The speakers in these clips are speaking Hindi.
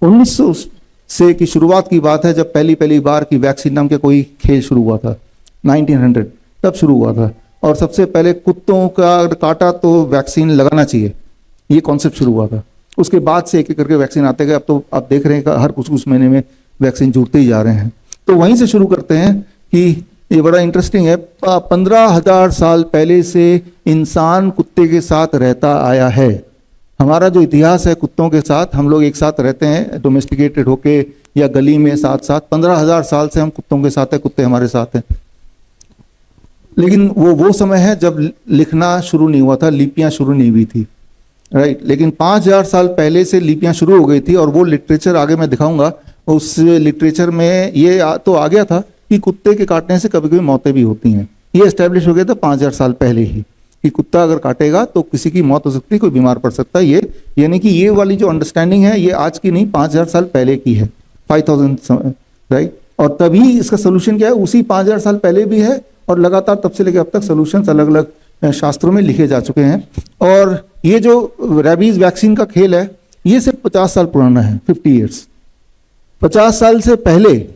1900 से की शुरुआत की बात है, जब पहली पहली बार की वैक्सीन नाम के कोई खेल शुरू हुआ था, 1900 तब शुरू हुआ था। और सबसे पहले कुत्तों का अगर काटा तो वैक्सीन लगाना चाहिए, ये कॉन्सेप्ट शुरू हुआ था। उसके बाद से एक एक करके वैक्सीन आते गए। अब तो आप देख रहे हैं कि हर कुछ महीने में वैक्सीन जुड़ते ही जा रहे हैं। तो वहीं से शुरू करते हैं कि ये बड़ा इंटरेस्टिंग है। 15,000 साल पहले से इंसान कुत्ते के साथ रहता आया है। हमारा जो इतिहास है कुत्तों के साथ, हम लोग एक साथ रहते हैं डोमेस्टिकेटेड होके या गली में साथ साथ। 15,000 साल से हम कुत्तों के साथ हैं, कुत्ते हमारे साथ हैं। लेकिन वो समय है जब लिखना शुरू नहीं हुआ था, लिपियां शुरू नहीं हुई थी, राइट। लेकिन 5,000 साल पहले से लिपियां शुरू हो गई थी। और वो लिटरेचर आगे मैं दिखाऊंगा, उस लिटरेचर में ये तो आ गया था कि कुत्ते के काटने से कभी कभी मौतें भी होती हैं। ये एस्टेब्लिश हो गया था 5,000 साल पहले ही कि कुत्ता अगर काटेगा तो किसी की मौत हो सकती है, कोई बीमार पड़ सकता है। ये यानी कि ये वाली जो अंडरस्टैंडिंग है ये आज की नहीं, 5,000 साल पहले की है, 5,000, राइट। और तभी इसका सोल्यूशन क्या है, उसी 5,000 साल पहले भी है और लगातार तब से लेकर अब तक सोल्यूशंस अलग अलग शास्त्रों में लिखे जा चुके हैं। और ये जो रेबीज वैक्सीन का खेल है ये सिर्फ 50 साल पुराना है, 50 ईयर्स। 50 साल से पहले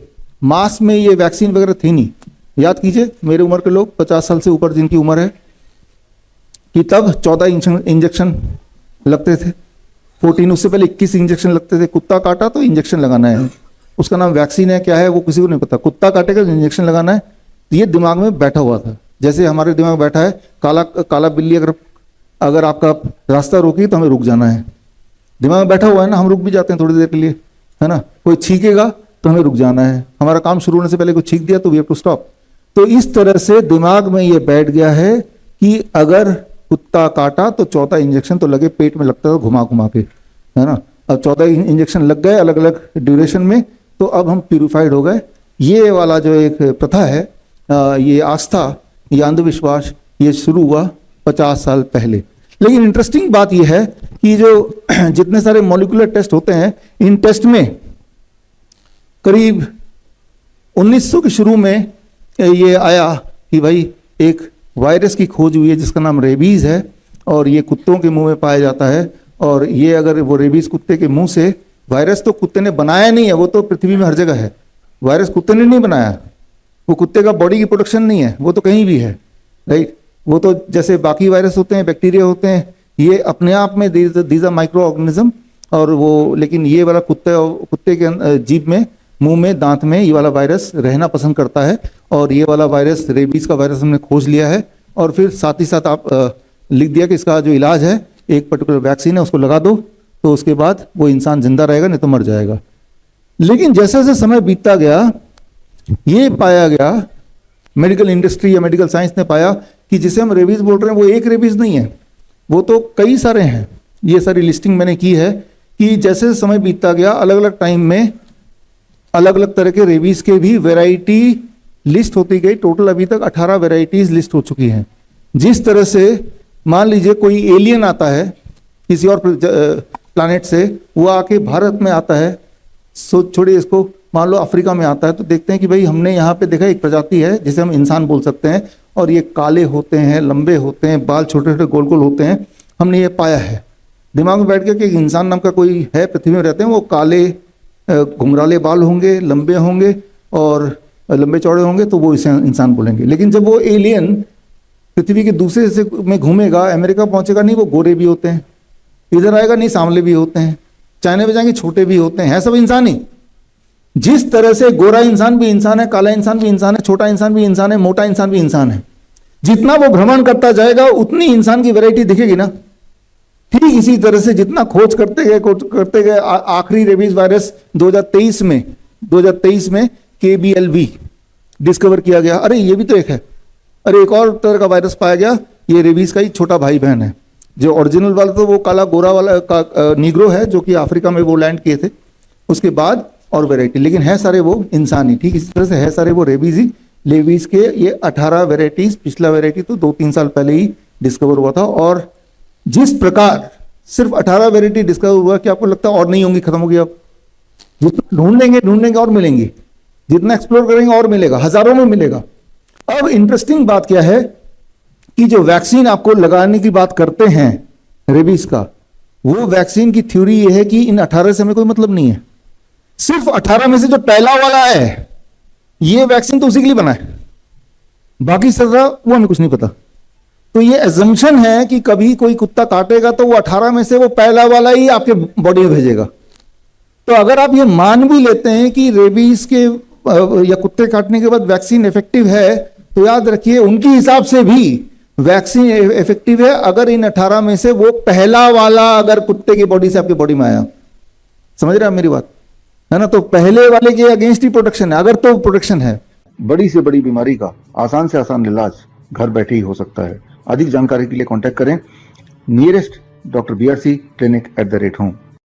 मास में ये वैक्सीन वगैरह थी नहीं। याद कीजिए मेरे उम्र के लोग, 50 साल से ऊपर जिनकी उम्र है, कि तब 14 इंजेक्शन लगते थे, 14, उससे पहले 21 इंजेक्शन लगते थे। कुत्ता काटा तो इंजेक्शन लगाना है, उसका नाम वैक्सीन है, क्या है वो किसी को नहीं पता। कुत्ता काटेगा तो इंजेक्शन लगाना है। ये दिमाग में बैठा हुआ था, जैसे हमारे दिमाग में बैठा है काला बिल्ली अगर आपका रास्ता रोकी तो हमें रुक जाना है। दिमाग में बैठा हुआ है ना, हम रुक भी जाते हैं थोड़ी देर के लिए, है ना। कोई छींकेगा तो हमें रुक जाना है, हमारा काम शुरू होने से पहले कोई छींक दिया तो वी हैव टू स्टॉप। तो इस तरह से दिमाग में ये बैठ गया है कि अगर कुत्ता काटा तो 14 इंजेक्शन तो लगे, पेट में लगता था घुमा घुमा के, है ना। अब 14 इंजेक्शन लग गए अलग अलग ड्यूरेशन में, तो अब हम प्यूरिफाइड हो गए। ये वाला जो एक प्रथा है, ये आस्था, ये अंधविश्वास, ये शुरू हुआ 50 साल पहले। लेकिन इंटरेस्टिंग बात यह है कि जो जितने सारे मॉलिक्यूलर टेस्ट होते हैं, इन टेस्ट में करीब 1900 के शुरू में ये आया कि भाई एक वायरस की खोज हुई है जिसका नाम रेबीज है, और ये कुत्तों के मुंह में पाया जाता है। और ये अगर वो रेबीज कुत्ते के मुंह से, वायरस तो कुत्ते ने बनाया नहीं है, वो तो पृथ्वी में हर जगह है, वायरस कुत्ते ने नहीं बनाया, वो कुत्ते का बॉडी की प्रोडक्शन नहीं है, वो तो कहीं भी है, राइट। वो तो जैसे बाकी वायरस होते हैं, बैक्टीरिया होते हैं, ये अपने आप में दीज आर माइक्रो ऑर्गेनिज्म। और वो लेकिन ये वाला कुत्ते के जीभ में, मुंह में, दांत में ये वाला वायरस रहना पसंद करता है। और ये वाला वायरस, रेबीज का वायरस हमने खोज लिया है। और फिर साथ ही साथ आप लिख दिया कि इसका जो इलाज है, एक पर्टिकुलर वैक्सीन है, उसको लगा दो तो उसके बाद वो इंसान जिंदा रहेगा, नहीं तो मर जाएगा। लेकिन जैसे जैसे समय बीतता गया, ये पाया गया, मेडिकल इंडस्ट्री या मेडिकल साइंस ने पाया कि जिसे हम रेबीज बोल रहे हैं वो एक रेबीज नहीं है, वो तो कई सारे हैं। ये सारी लिस्टिंग मैंने की है कि जैसे समय बीतता गया, अलग अलग टाइम में अलग अलग तरह के रेबीज के भी वैरायटी लिस्ट होती गई। टोटल अभी तक 18 वैरायटीज लिस्ट हो चुकी हैं। जिस तरह से मान लीजिए कोई एलियन आता है किसी और प्लैनेट से, वो आके भारत में आता है, छोड़िए इसको, मान लो अफ्रीका में आता है, तो देखते हैं कि भाई हमने यहाँ पे देखा एक प्रजाति है जिसे हम इंसान बोल सकते हैं, और ये काले होते हैं, लंबे होते हैं, बाल छोटे छोटे गोल गोल होते हैं। हमने ये पाया है, दिमाग में बैठ गया कि एक इंसान नाम का कोई है, पृथ्वी में रहते हैं, वो काले घुंघराले बाल होंगे, लंबे होंगे और लंबे चौड़े होंगे, तो वो इसे इंसान बोलेंगे। लेकिन जब वो एलियन पृथ्वी के दूसरे हिस्से में घूमेगा, अमेरिका पहुंचेगा, नहीं वो गोरे भी होते हैं, इधर आएगा नहीं सांवले भी होते हैं, चाइना में जाएंगे छोटे भी होते हैं, है सब इंसान ही। जिस तरह से गोरा इंसान भी इंसान है, काला इंसान भी इंसान है, छोटा इंसान भी इंसान है, मोटा इंसान भी इंसान है, जितना वो भ्रमण करता जाएगा उतनी इंसान की वैरायटी दिखेगी ना। ठीक इसी तरह से जितना खोज करते गए आखिरी रेबीज वायरस 2023 में KBLV डिस्कवर किया गया। अरे ये भी तो एक है, अरे एक और तरह का वायरस पाया गया, ये रेबीज का ही छोटा भाई बहन है। जो ओरिजिनल वाला तो वो काला गोरा वाला का निग्रो है, जो कि अफ्रीका में वो लैंड किए थे, उसके बाद और वैरायटी, लेकिन है सारे वो इंसान ही। ठीक इसी तरह से है सारे वो रेबीज ही। रेबीज के ये 18 वैरायटीज, पिछला वैरायटी तो 2-3 साल पहले ही डिस्कवर हुआ था। और जिस प्रकार सिर्फ 18 वैरायटी डिस्कवर हुआ, कि आपको लगता है और नहीं होंगी, खत्म होगी? अब जितना ढूंढेंगे और मिलेंगी, जितना एक्सप्लोर करेंगे और मिलेगा, हजारों में मिलेगा। अब इंटरेस्टिंग बात क्या है कि जो वैक्सीन आपको लगाने की बात करते हैं रेबीज का, वो वैक्सीन की थ्योरी ये है कि इन 18 से हमें कोई मतलब नहीं है, सिर्फ 18 में से जो पहला वाला है ये वैक्सीन तो उसी के लिए बना है, बाकी 17 वो हमें कुछ नहीं पता। तो ये एजम्पशन है कि कभी कोई कुत्ता काटेगा तो वो 18 में से वो पहला वाला ही आपके बॉडी में भेजेगा। तो अगर आप ये मान भी लेते हैं कि रेबीज के या कुत्ते काटने के बाद वैक्सीन इफेक्टिव है, तो याद रखिए उनके हिसाब से भी वैक्सीन इफेक्टिव है अगर इन 18 में से वो पहला वाला अगर कुत्ते की बॉडी से आपकी बॉडी में आया। समझ रहे हैं आप मेरी बात, है ना? तो पहले वाले के अगेंस्ट ही प्रोटेक्शन है, अगर तो प्रोटेक्शन है। बड़ी से बड़ी बीमारी का आसान से आसान इलाज घर बैठे ही हो सकता है। अधिक जानकारी के लिए कांटेक्ट करें nearest doctor BRC clinic @ home.